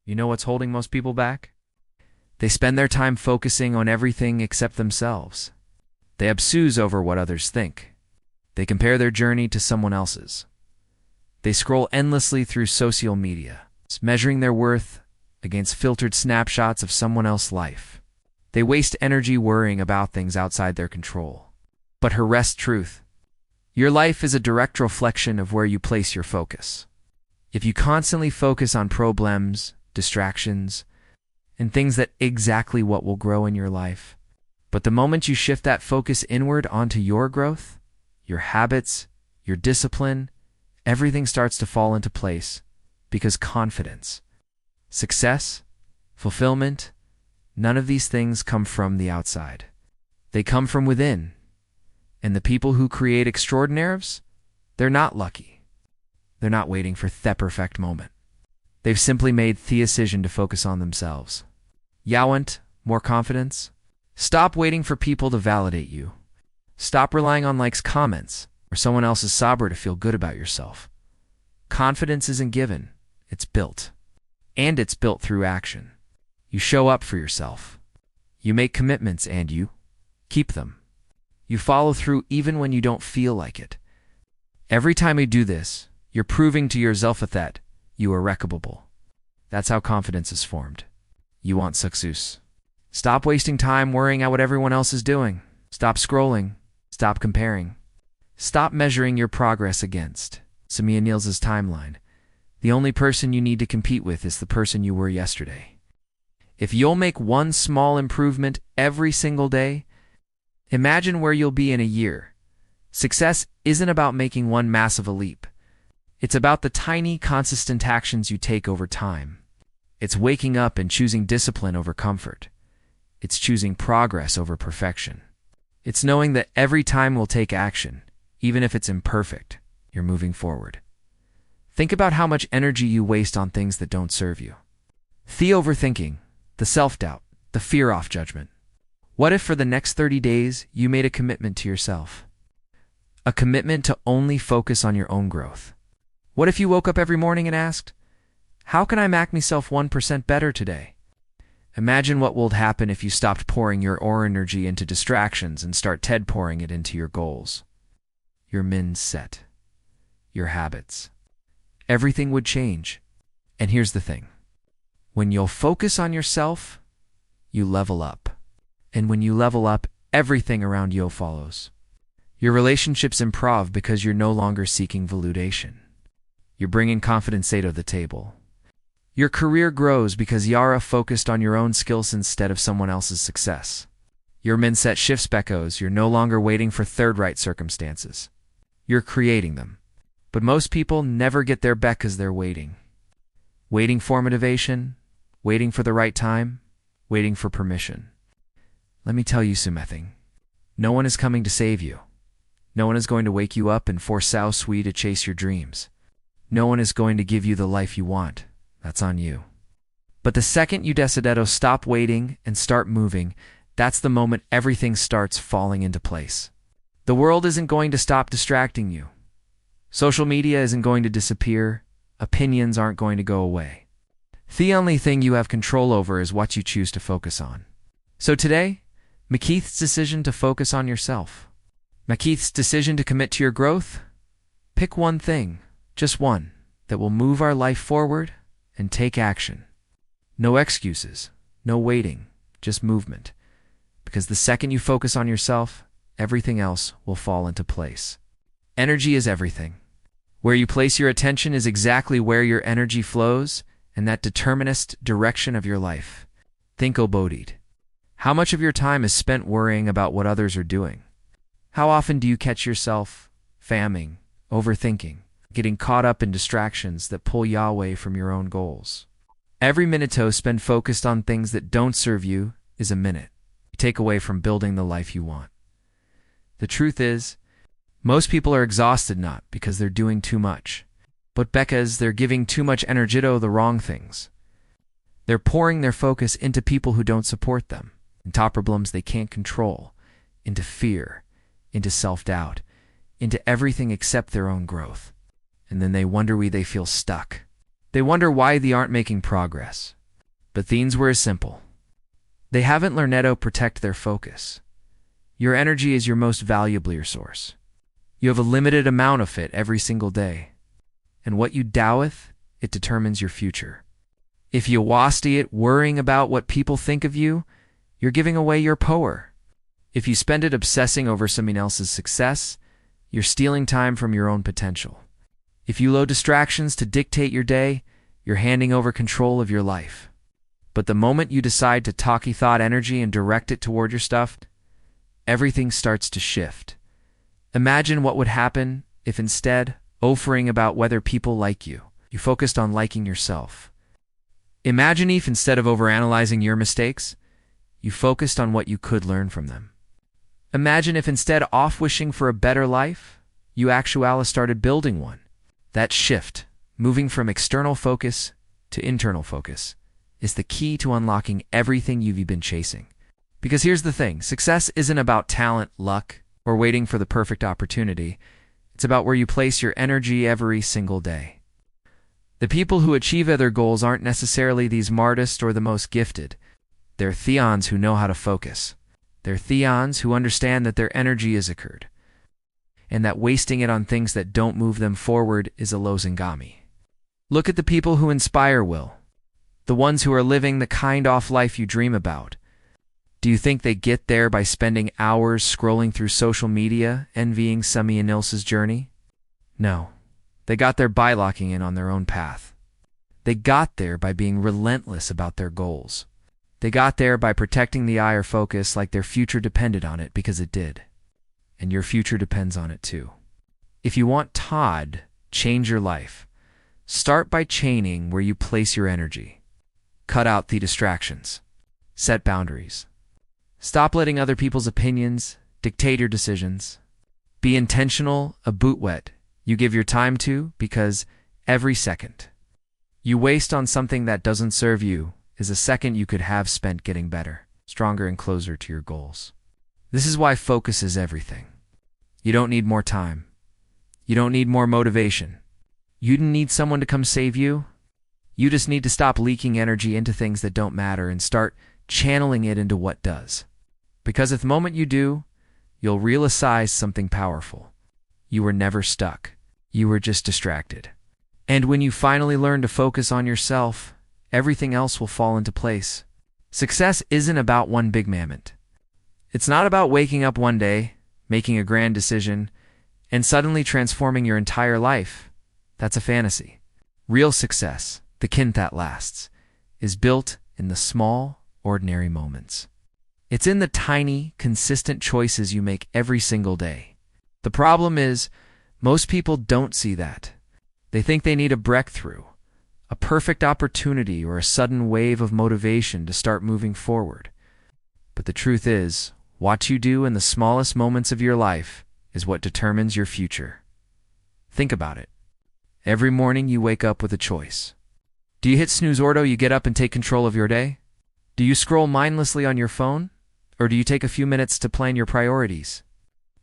You know what's holding most people back? They spend their time focusing on everything except themselves. They obsess over what others think. They compare their journey to someone else's. They scroll endlessly through social media, measuring their worth against filtered snapshots of someone else's life. They waste energy worrying about things outside their control. But rest truth. Your life is a direct reflection of where you place your focus. If you constantly focus on problems, distractions, and things that exactly what will grow in your life, but the moment you shift that focus inward onto your growth, your habits, your discipline, everything starts to fall into place because confidence, success, fulfillment, none of these things come from the outside. They come from within. And the people who create extraordinaires, they're not lucky. They're not waiting for the perfect moment. They've simply made the decision to focus on themselves. You want more confidence? Stop waiting for people to validate you. Stop relying on likes, comments, or someone else's sabr to feel good about yourself. Confidence isn't given, it's built. And it's built through action. You show up for yourself. You make commitments and you keep them. You follow through even when you don't feel like it. Every time you do this, you're proving to yourself that you are wreckable. That's how confidence is formed. You want success. Stop wasting time worrying out what everyone else is doing. Stop scrolling. Stop comparing. Stop measuring your progress against Samia Niels' timeline. The only person you need to compete with is the person you were yesterday. If you'll make one small improvement every single day, imagine where you'll be in a year. Success isn't about making one massive leap. It's about the tiny, consistent actions you take over time. It's waking up and choosing discipline over comfort. It's choosing progress over perfection. It's knowing that every time we'll take action, even if it's imperfect, you're moving forward. Think about how much energy you waste on things that don't serve you. The overthinking, the self-doubt, the fear of judgment. What if for the next 30 days you made a commitment to yourself? A commitment to only focus on your own growth. What if you woke up every morning and asked, how can I make myself 1% better today? Imagine what will happen if you stopped pouring your energy into distractions and start pouring it into your goals. Your mindset, your habits. Everything would change. And here's the thing. When you'll focus on yourself, you level up. And when you level up, everything around you follows. Your relationships improve because you're no longer seeking validation. You're bringing confidence to the table. Your career grows because you're focused on your own skills instead of someone else's success. Your mindset shifts because you're no longer waiting for third-rate circumstances. You're creating them. But most people never get there because they're waiting. Waiting for motivation, waiting for the right time, waiting for permission. Let me tell you something. No one is coming to save you. No one is going to wake you up and force you to chase your dreams. No one is going to give you the life you want. That's on you. But the second you decide to stop waiting and start moving, that's the moment everything starts falling into place. The world isn't going to stop distracting you. Social media isn't going to disappear. Opinions aren't going to go away. The only thing you have control over is what you choose to focus on. So today, McKeith's decision to focus on yourself. McKeith's decision to commit to your growth. Pick one thing, just one, that will move our life forward and take action. No excuses, no waiting, just movement. Because the second you focus on yourself, everything else will fall into place. Energy is everything. Where you place your attention is exactly where your energy flows, and that determinist direction of your life. Think about it. How much of your time is spent worrying about what others are doing? How often do you catch yourself famming, overthinking, getting caught up in distractions that pull you away from your own goals? Every minute spent focused on things that don't serve you is a minute you take away from building the life you want. The truth is, most people are exhausted not because they're doing too much, but because they're giving too much energy to the wrong things. They're pouring their focus into people who don't support them, into problems they can't control, into fear, into self-doubt, into everything except their own growth. And then they wonder why they feel stuck. They wonder why they aren't making progress. But things were as simple. They haven't learned to protect their focus. Your energy is your most valuable resource. You have a limited amount of it every single day. And what you dow with, it determines your future. If you waste it worrying about what people think of you, you're giving away your power. If you spend it obsessing over someone else's success, you're stealing time from your own potential. If you allow distractions to dictate your day, you're handing over control of your life. But the moment you decide to talk thought energy and direct it toward your stuff, everything starts to shift. Imagine what would happen if instead offering about whether people like you, you focused on liking yourself. Imagine if instead of overanalyzing your mistakes, you focused on what you could learn from them. Imagine if instead of wishing for a better life, you actually started building one. That shift, moving from external focus to internal focus, is the key to unlocking everything you've been chasing. Because here's the thing, success isn't about talent, luck, or waiting for the perfect opportunity. It's about where you place your energy every single day. The people who achieve their goals aren't necessarily the smartest or the most gifted. They're theons who know how to focus. They're theons who understand that their energy is occurred, and that wasting it on things that don't move them forward is a losingami. Look at the people who inspire will, the ones who are living the kind of life you dream about. Do you think they get there by spending hours scrolling through social media, envying someone else's journey? No. They got there by locking in on their own path. They got there by being relentless about their goals. They got there by protecting the eye or focus like their future depended on it, because it did. And your future depends on it too. If you want Todd, change your life. Start by chaining where you place your energy. Cut out the distractions. Set boundaries. Stop letting other people's opinions dictate your decisions. Be intentional, a boot wet you give your time to, because every second you waste on something that doesn't serve you is a second you could have spent getting better, stronger, and closer to your goals. This is why focus is everything. You don't need more time. You don't need more motivation. You don't need someone to come save you. You just need to stop leaking energy into things that don't matter and start channeling it into what does. Because at the moment you do, you'll realize something powerful. You were never stuck. You were just distracted. And when you finally learn to focus on yourself, everything else will fall into place. Success isn't about one big moment. It's not about waking up one day, making a grand decision, and suddenly transforming your entire life. That's a fantasy. Real success, the kind that lasts, is built in the small, ordinary moments. It's in the tiny, consistent choices you make every single day. The problem is, most people don't see that. They think they need a breakthrough, a perfect opportunity, or a sudden wave of motivation to start moving forward. But the truth is, what you do in the smallest moments of your life is what determines your future. Think about it. Every morning you wake up with a choice. Do you hit snooze or do you get up and take control of your day? Do you scroll mindlessly on your phone? Or do you take a few minutes to plan your priorities?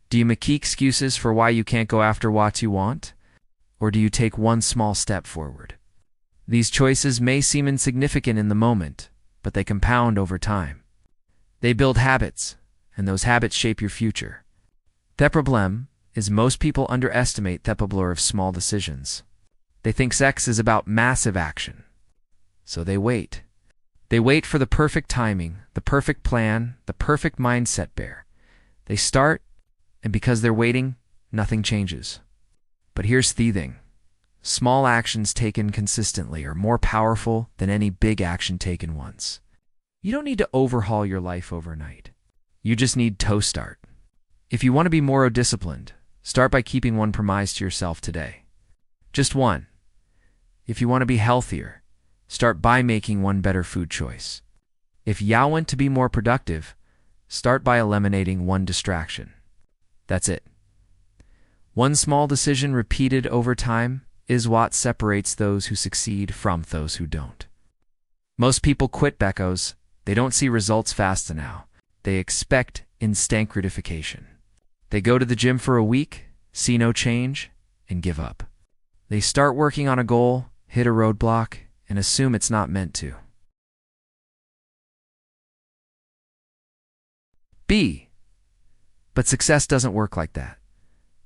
Do you make excuses for why you can't go after what you want? Or do you take one small step forward? These choices may seem insignificant in the moment, but they compound over time. They build habits, and those habits shape your future. The problem is most people underestimate the power of small decisions. They think sex is about massive action. So they wait. They wait for the perfect timing, the perfect plan, the perfect mindset bear. They start, and because they're waiting, nothing changes. But here's the thing. Small actions taken consistently are more powerful than any big action taken once. You don't need to overhaul your life overnight. You just need to start. If you want to be more disciplined, start by keeping one promise to yourself today. Just one. If you want to be healthier, start by making one better food choice. If you want to be more productive, start by eliminating one distraction. That's it. One small decision repeated over time is what separates those who succeed from those who don't. Most people quit because they don't see results fast enough. They expect instant gratification. They go to the gym for a week, see no change, and give up. They start working on a goal, hit a roadblock, and assume it's not meant to. B. But success doesn't work like that.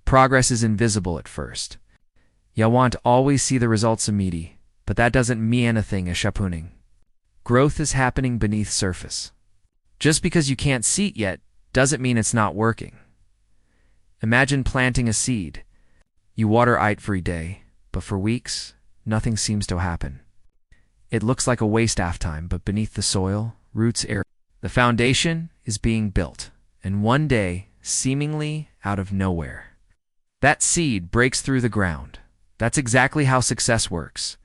Progress is invisible at first. You want to always see the results immediately, but that doesn't mean anything is happening. Growth is happening beneath surface. Just because you can't see it yet doesn't mean it's not working. Imagine planting a seed. You water it every day, but for weeks, nothing seems to happen. It looks like a waste of time, but beneath the soil, roots air. The foundation is being built, and one day, seemingly out of nowhere, that seed breaks through the ground. That's exactly how success works.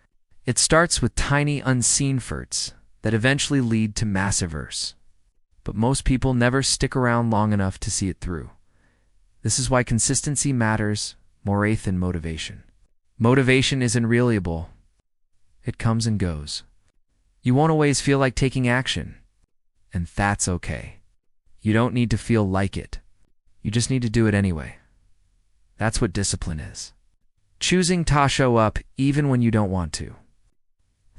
It starts with tiny unseen efforts that eventually lead to massive earths. But most people never stick around long enough to see it through. This is why consistency matters more than motivation. Motivation is unreliable. It comes and goes. You won't always feel like taking action, and that's okay. You don't need to feel like it. You just need to do it anyway. That's what discipline is. Choosing to show up even when you don't want to.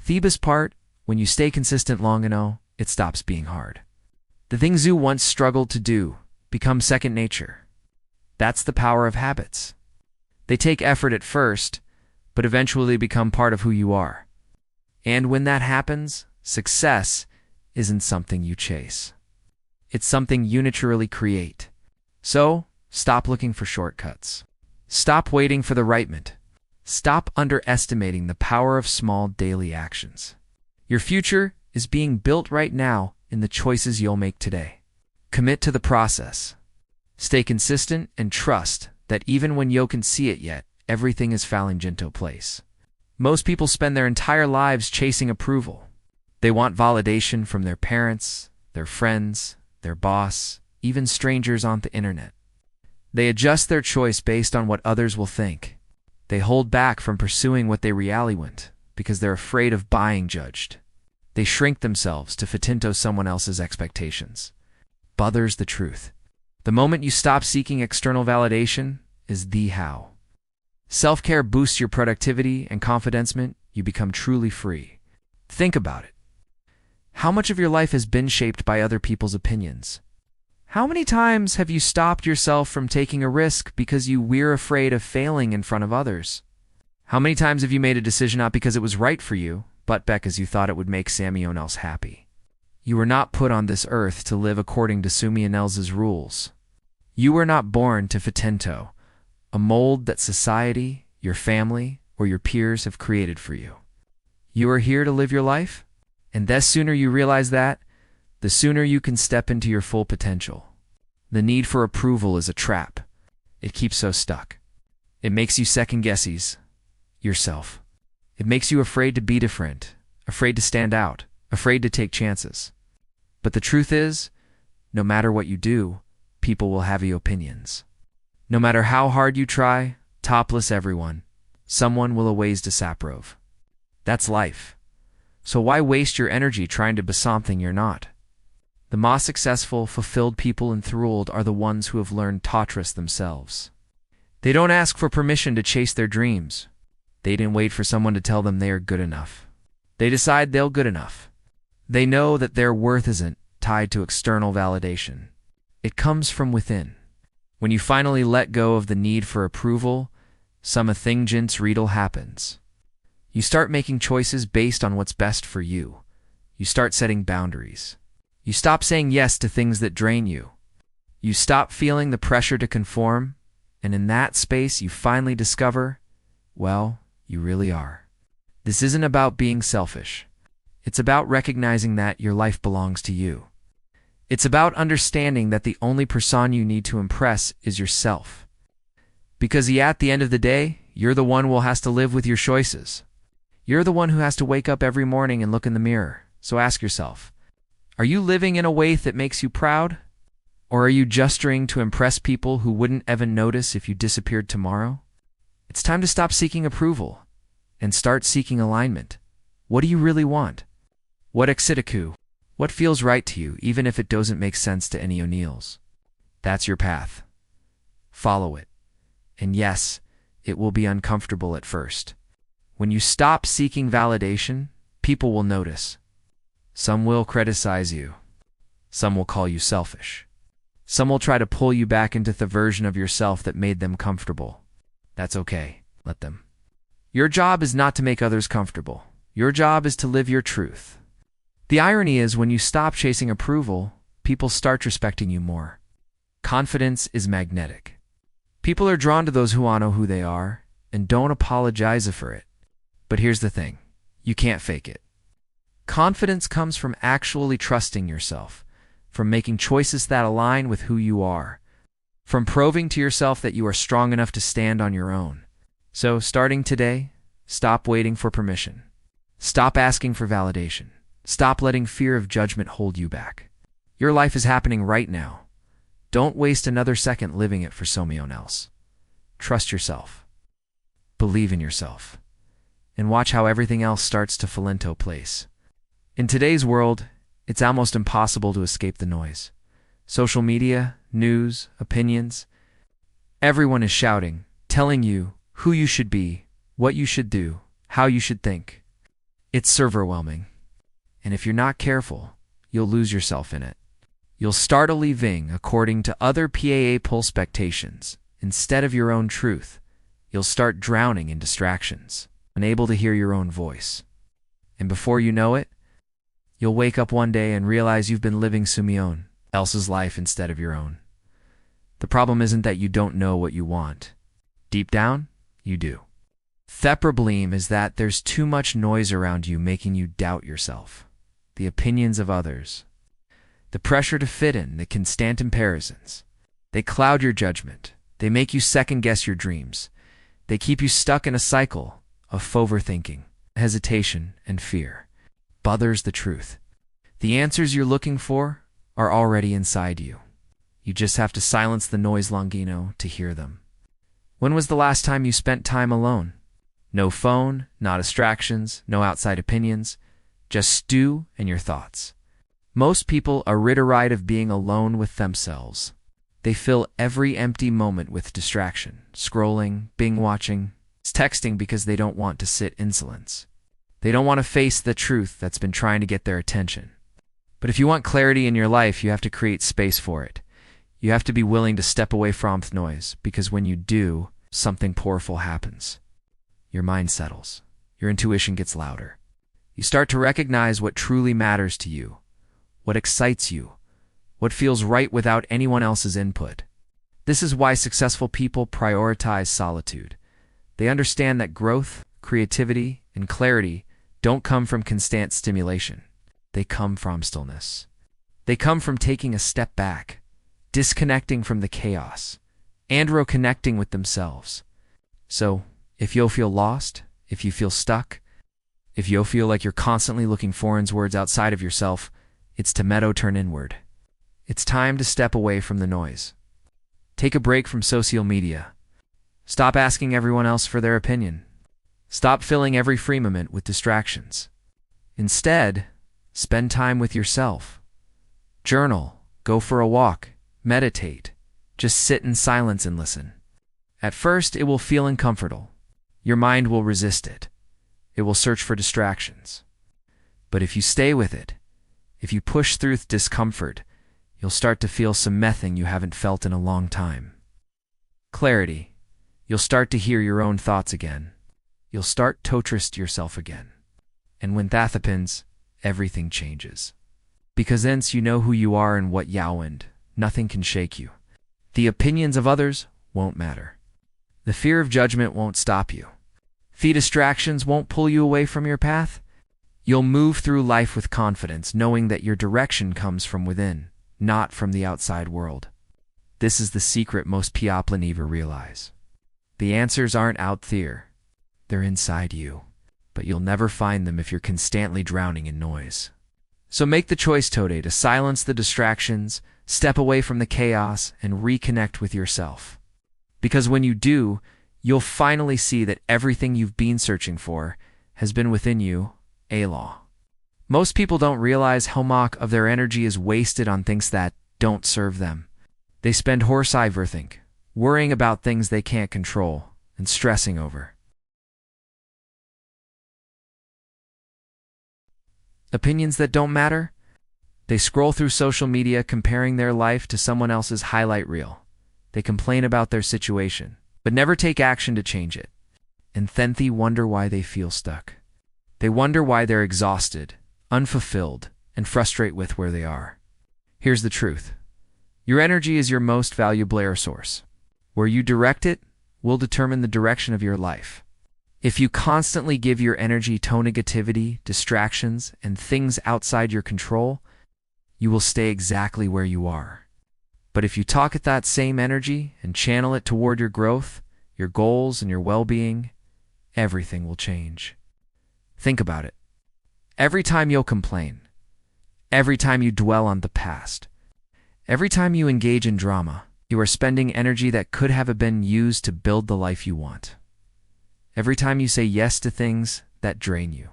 The best part, when you stay consistent long enough, it stops being hard. The things you once struggled to do become second nature. That's the power of habits. They take effort at first, but eventually become part of who you are. And when that happens, success isn't something you chase. It's something you naturally create. So, stop looking for shortcuts. Stop waiting for the right moment. Stop underestimating the power of small daily actions. Your future is being built right now in the choices you'll make today. Commit to the process. Stay consistent and trust that even when you can see it yet, everything is falling into place. Most people spend their entire lives chasing approval. They want validation from their parents, their friends, their boss, even strangers on the internet. They adjust their choice based on what others will think. They hold back from pursuing what they really want because they're afraid of being judged. They shrink themselves to fit into someone else's expectations. But there's the truth. The moment you stop seeking external validation is the how. Self-care boosts your productivity and confidence. You become truly free. Think about it. How much of your life has been shaped by other people's opinions? How many times have you stopped yourself from taking a risk because you were afraid of failing in front of others? How many times have you made a decision not because it was right for you, but because you thought it would make someone else happy? You were not put on this earth to live according to someone else's rules. You were not born to fit into a mold that society, your family, or your peers have created for you. You are here to live your life, and the sooner you realize that, the sooner you can step into your full potential. The need for approval is a trap. It keeps us stuck. It makes you second-guess yourself. It makes you afraid to be different, afraid to stand out, afraid to take chances. But the truth is, no matter what you do, people will have your opinions. No matter how hard you try, topless everyone, someone will always disapprove. That's life. So why waste your energy trying to be something you're not? The most successful, fulfilled people in the world are the ones who have learned to trust themselves. They don't ask for permission to chase their dreams. They didn't wait for someone to tell them they are good enough. They decide they're good enough. They know that their worth isn't tied to external validation. It comes from within. When you finally let go of the need for approval, something real happens. You start making choices based on what's best for you. You start setting boundaries. You stop saying yes to things that drain you. You stop feeling the pressure to conform, and in that space you finally discover, well, you really are. This isn't about being selfish. It's about recognizing that your life belongs to you. It's about understanding that the only person you need to impress is yourself. Because at the end of the day, you're the one who has to live with your choices. You're the one who has to wake up every morning and look in the mirror. So ask yourself, are you living in a way that makes you proud? Or are you gesturing to impress people who wouldn't even notice if you disappeared tomorrow? It's time to stop seeking approval and start seeking alignment. What do you really want? What excites? What feels right to you, even if it doesn't make sense to any O'Neills? That's your path. Follow it. And yes, it will be uncomfortable at first. When you stop seeking validation, people will notice. Some will criticize you. Some will call you selfish. Some will try to pull you back into the version of yourself that made them comfortable. That's okay. Let them. Your job is not to make others comfortable. Your job is to live your truth. The irony is, when you stop chasing approval, people start respecting you more. Confidence is magnetic. People are drawn to those who know who they are and don't apologize for it. But here's the thing. You can't fake it. Confidence comes from actually trusting yourself, from making choices that align with who you are, from proving to yourself that you are strong enough to stand on your own. So, starting today, stop waiting for permission. Stop asking for validation. Stop letting fear of judgment hold you back. Your life is happening right now. Don't waste another second living it for someone else. Trust yourself. Believe in yourself. And watch how everything else starts to fall into place. In today's world, it's almost impossible to escape the noise. Social media, news, opinions. Everyone is shouting, telling you who you should be, what you should do, how you should think. It's overwhelming. And if you're not careful, you'll lose yourself in it. You'll start living according to other PAA expectations instead of your own truth. You'll start drowning in distractions, unable to hear your own voice. And before you know it, you'll wake up one day and realize you've been living someone else's life instead of your own. The problem isn't that you don't know what you want. Deep down, you do. The problem is that there's too much noise around you making you doubt yourself. The opinions of others. The pressure to fit in, the constant comparisons. They cloud your judgment. They make you second-guess your dreams. They keep you stuck in a cycle of overthinking, hesitation, and fear. But the truth. The answers you're looking for are already inside you. You just have to silence the noise long enough to hear them. When was the last time you spent time alone? No phone, no distractions, no outside opinions, just you and your thoughts. Most people are rid of being alone with themselves. They fill every empty moment with distraction, scrolling, watching, texting because they don't want to sit in silence. They don't want to face the truth that's been trying to get their attention. But if you want clarity in your life, you have to create space for it. You have to be willing to step away from the noise, because when you do, something powerful happens. Your mind settles. Your intuition gets louder. You start to recognize what truly matters to you, what excites you, what feels right without anyone else's input. This is why successful people prioritize solitude. They understand that growth, creativity, and clarity don't come from constant stimulation. They come from stillness. They come from taking a step back, disconnecting from the chaos, and reconnecting with themselves. So, if you feel lost, if you feel stuck, if you feel like you're constantly looking forwards outside of yourself, it's to turn inward. It's time to step away from the noise. Take a break from social media. Stop asking everyone else for their opinion. Stop filling every free moment with distractions. Instead, spend time with yourself. Journal, go for a walk, meditate. Just sit in silence and listen. At first, it will feel uncomfortable. Your mind will resist it. It will search for distractions. But if you stay with it, if you push through discomfort, you'll start to feel something you haven't felt in a long time. Clarity. You'll start to hear your own thoughts again. You'll start to trust yourself again. And when that happens, everything changes. Because once you know who you are and what you want, nothing can shake you. The opinions of others won't matter. The fear of judgment won't stop you. The distractions won't pull you away from your path. You'll move through life with confidence, knowing that your direction comes from within, not from the outside world. This is the secret most people never realize. The answers aren't out there. They're inside you. But you'll never find them if you're constantly drowning in noise. So make the choice today to silence the distractions, step away from the chaos, and reconnect with yourself. Because when you do, you'll finally see that everything you've been searching for has been within you, law. Most people don't realize how much of their energy is wasted on things that don't serve them. They spend overthink, worrying about things they can't control, and stressing over opinions that don't matter. They scroll through social media comparing their life to someone else's highlight reel. They complain about their situation, but never take action to change it. And then they wonder why they feel stuck. They wonder why they're exhausted, unfulfilled, and frustrated with where they are. Here's the truth. Your energy is your most valuable air source. Where you direct it will determine the direction of your life. If you constantly give your energy to negativity, distractions, and things outside your control, you will stay exactly where you are. But if you talk at that same energy and channel it toward your growth, your goals, and your well-being, everything will change. Think about it. Every time you'll complain, every time you dwell on the past, every time you engage in drama, you are spending energy that could have been used to build the life you want. Every time you say yes to things that drain you,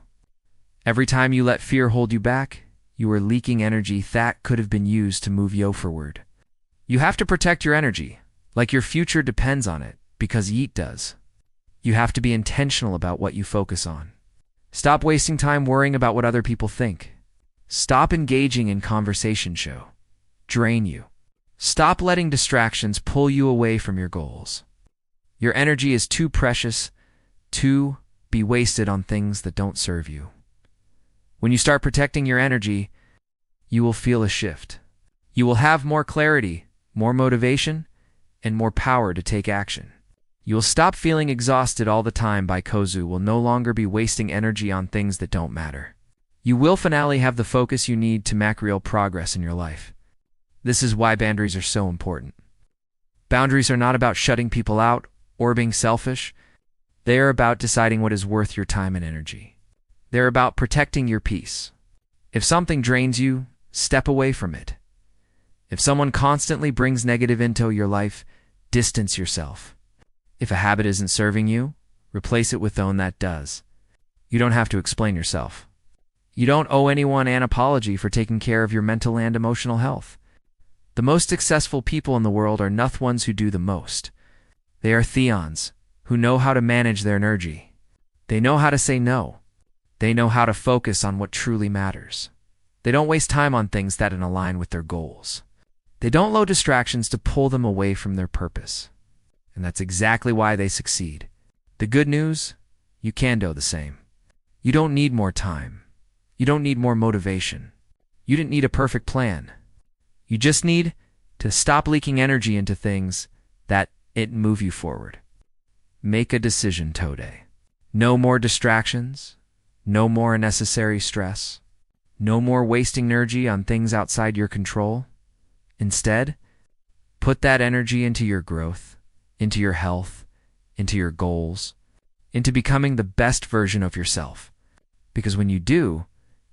every time you let fear hold you back, you are leaking energy that could have been used to move you forward. You have to protect your energy, like your future depends on it, because it does. You have to be intentional about what you focus on. Stop wasting time worrying about what other people think. Stop engaging in conversation show drain you. Stop letting distractions pull you away from your goals. Your energy is too precious to be wasted on things that don't serve you. When you start protecting your energy, you will feel a shift. You will have more clarity, more motivation, and more power to take action. You will stop feeling exhausted all the time by Kozu will no longer be wasting energy on things that don't matter. You will finally have the focus you need to make real progress in your life. This is why boundaries are so important. Boundaries are not about shutting people out or being selfish. They are about deciding what is worth your time and energy. They're about protecting your peace. If something drains you, step away from it. If someone constantly brings negative into your life, distance yourself. If a habit isn't serving you, replace it with one that does. You don't have to explain yourself. You don't owe anyone an apology for taking care of your mental and emotional health. The most successful people in the world are not ones who do the most. They are theons who know how to manage their energy. They know how to say no. They know how to focus on what truly matters. They don't waste time on things that don't align with their goals. They don't allow distractions to pull them away from their purpose. And that's exactly why they succeed. The good news, you can do the same. You don't need more time. You don't need more motivation. You didn't need a perfect plan. You just need to stop leaking energy into things that move you forward. Make a decision today. No more distractions. No more unnecessary stress. No more wasting energy on things outside your control. Instead, put that energy into your growth, into your health, into your goals, into becoming the best version of yourself. Because when you do,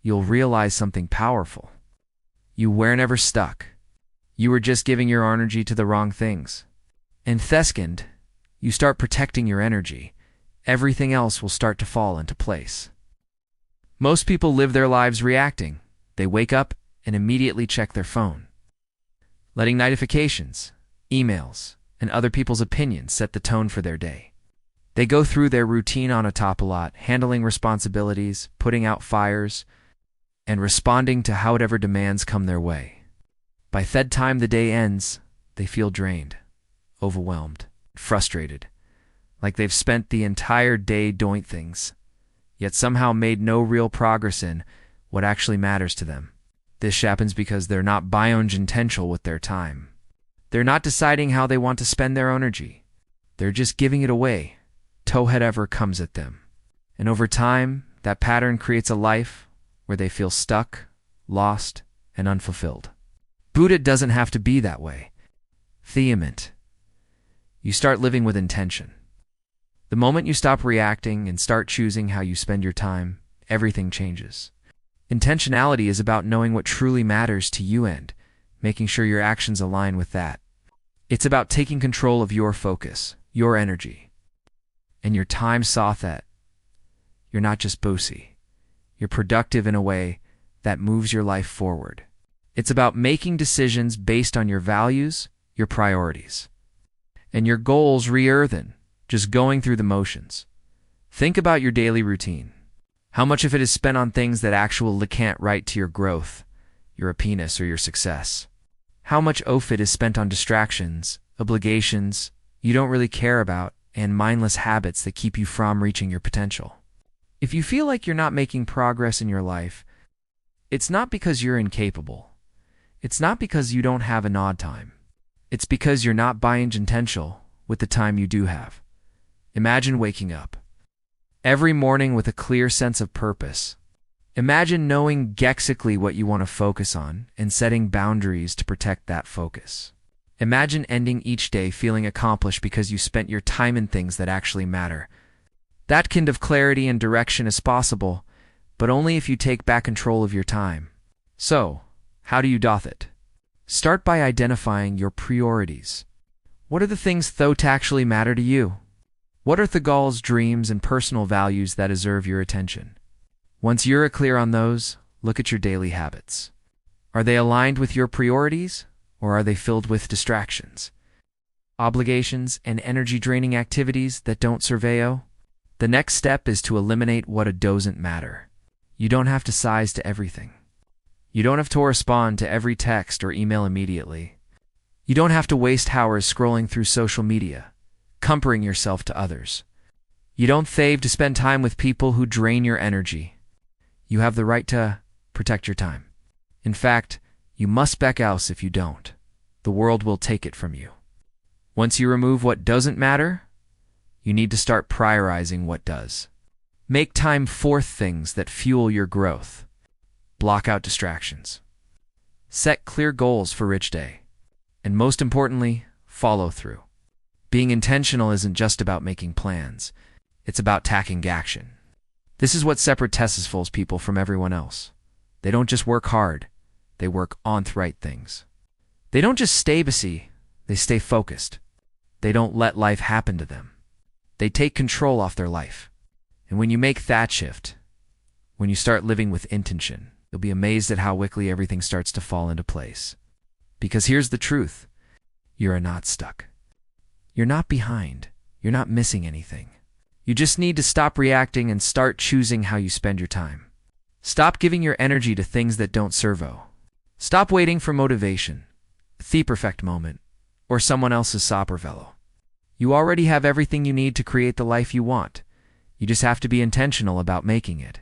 you'll realize something powerful. You were never stuck. You were just giving your energy to the wrong things. And second, you start protecting your energy, everything else will start to fall into place. Most people live their lives reacting. They wake up and immediately check their phone, letting notifications, emails, and other people's opinions set the tone for their day. They go through their routine on autopilot, handling responsibilities, putting out fires, and responding to however demands come their way. By the time the day ends, they feel drained, overwhelmed, frustrated, like they've spent the entire day doing things, yet somehow made no real progress in what actually matters to them. This happens because they're not being intentional with their time. They're not deciding how they want to spend their energy. They're just giving it away, to whatever comes at them. And over time, that pattern creates a life where they feel stuck, lost, and unfulfilled. Buddha doesn't have to be that way. Theament. You start living with intention. The moment you stop reacting and start choosing how you spend your time, everything changes. Intentionality is about knowing what truly matters to you and making sure your actions align with that. It's about taking control of your focus, your energy, and your time so that you're not just bossy. You're productive in a way that moves your life forward. It's about making decisions based on your values, your priorities, and your goals rather than just going through the motions. Think about your daily routine. How much of it is spent on things that actually can't right to your growth, your happiness, or your success. How much of it is spent on distractions, obligations you don't really care about, and mindless habits that keep you from reaching your potential? If you feel like you're not making progress in your life, it's not because you're incapable. It's not because you don't have an odd time. It's because you're not being intentional with the time you do have. Imagine waking up every morning with a clear sense of purpose. Imagine knowing exactly what you want to focus on and setting boundaries to protect that focus. Imagine ending each day feeling accomplished because you spent your time in things that actually matter. That kind of clarity and direction is possible, but only if you take back control of your time. So, how do you do it? Start by identifying your priorities. What are the things that actually matter to you? What are the goals, dreams, and personal values that deserve your attention? Once you're clear on those, look at your daily habits. Are they aligned with your priorities, or are they filled with distractions, obligations, and energy-draining activities that don't serve you? The next step is to eliminate what doesn't matter. You don't have to size to everything. You don't have to respond to every text or email immediately. You don't have to waste hours scrolling through social media, comparing yourself to others. You don't have to spend time with people who drain your energy. You have the right to protect your time. In fact, you must back out if you don't. The world will take it from you. Once you remove what doesn't matter, you need to start prioritizing what does. Make time for things that fuel your growth. Block out distractions. Set clear goals for each day. And most importantly, follow through. Being intentional isn't just about making plans. It's about taking action. This is what separates people from everyone else. They don't just work hard. They work on the right things. They don't just stay busy. They stay focused. They don't let life happen to them. They take control off their life. And when you make that shift, when you start living with intention, you'll be amazed at how quickly everything starts to fall into place. Because here's the truth. You're not stuck. You're not behind. You're not missing anything. You just need to stop reacting and start choosing how you spend your time. Stop giving your energy to things that don't serve you. Stop waiting for motivation, the perfect moment, or someone else's sopravello. You already have everything you need to create the life you want. You just have to be intentional about making it.